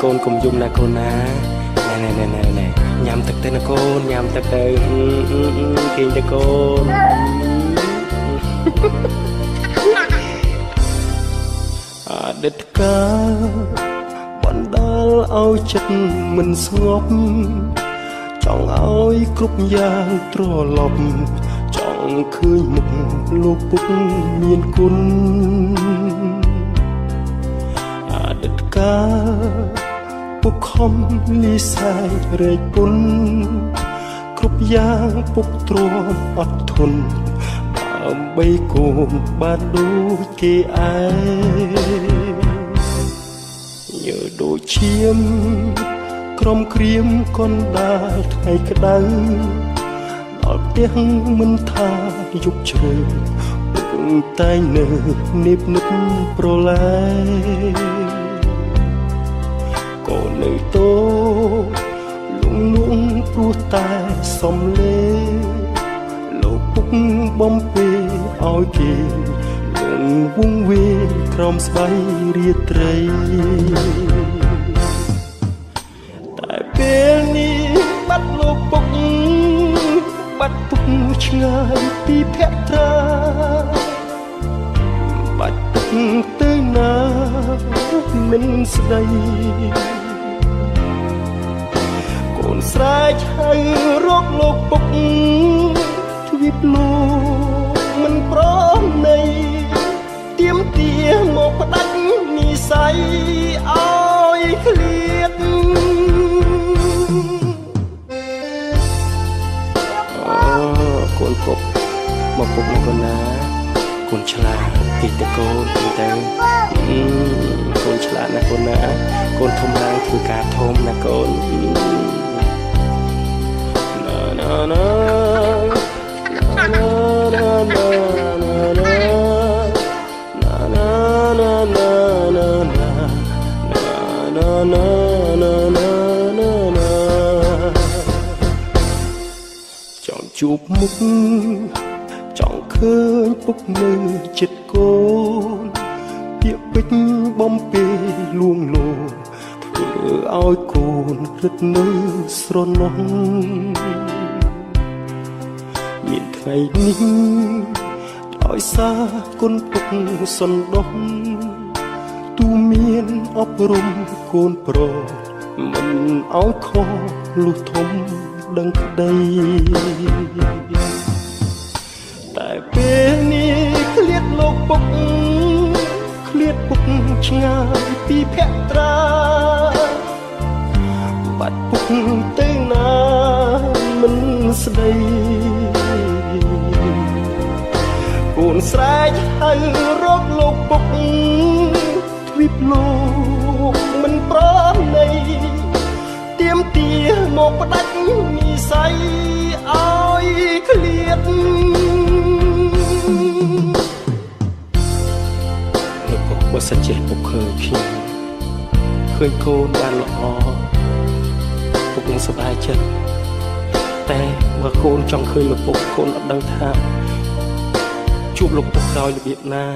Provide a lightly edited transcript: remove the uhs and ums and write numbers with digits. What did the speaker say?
ូនកុំយំណាកូនណាណែញ៉ាំទឹកទៅណាកូនញ៉ាំទឹកទៅគេងទៅកូនអតីតកាលបណ្ដាលឲ្យចិត្តមិនស្ងប់ចង់ឲ្យគ្រប់យ៉ាងត្រឡប់ចង់ឃើញមុខលោកពុកមានគុណអតីតកាលពុកខំលីសាយរែកពុនគ្រប់យ៉ាងពុកទ្រាំអត់ធន់ដើម្បីកូនបានដូចគេឯងញើដូចឈាមក្រុមក្រៀមកណ្ដាលថ្ងៃក្តៅដល់ផ្ទះមិនថាយប់ជ្រៅពុកតែងនៅនិបនិបប្រឡែកូននៅតូលងព្រោះតែសំលេលោកពុកបំពេឲ្យគេលងវងវេក្រោមស្បៃរាត្រីតែពេលនេះបាត់លោកពុកបាត់ពុកឆ្ងាយពីភក្ត្រាបាត់ពុកទៅណាមិនស្ដីកូនស្រែកហៅរកលោកពុកទ្វីបលោកមិនព្រមនៃទៀមទាមកផ្ដាច់និស័យឲ្យឃ្លាតកូនពុកមកពុកណាកូនណាកូនឆ្លាតតិចទៅកូនទៅកូនឆ្លាតណាកូនណាកូនធំឡើងធ្វើការធំណាកូនណាចង់ជួបមុខចង់ឃើញពុកនៅចិត្តកូនពាក្យពេចន៍បំពេលួងលោមធ្វើឲ្យកូនរឹតនៅស្រណោះមានថ្ងៃនេះដោយសារគុណពុកសន្តោសទូមានអប់រំកូនប្រុសមិនឲ្យខុសលុះធំដឹងក្តីតែពេលនេះឃ្លាតលោកពុកឃ្លាតពុកឆ្ងាយពីភក្ត្រាបាត់ពុកទៅណាមិនស្ដីកូនស្រែកហៅរកលោកពុកទ្វីបលោកមិនព្រមនៃទៀមទាមកផ្ដាច់និស័យឲ្យឃ្លាតលោកពុកបើសិនជាពុកឃើញខ្ញុំឃើញកូនបានល្អពុកនឹងសប្បាយចិត្តតែបើកូនចង់ឃើញលោកពុកកូនអត់ដឹងថាជួបលោកពុកដោយរបៀបណា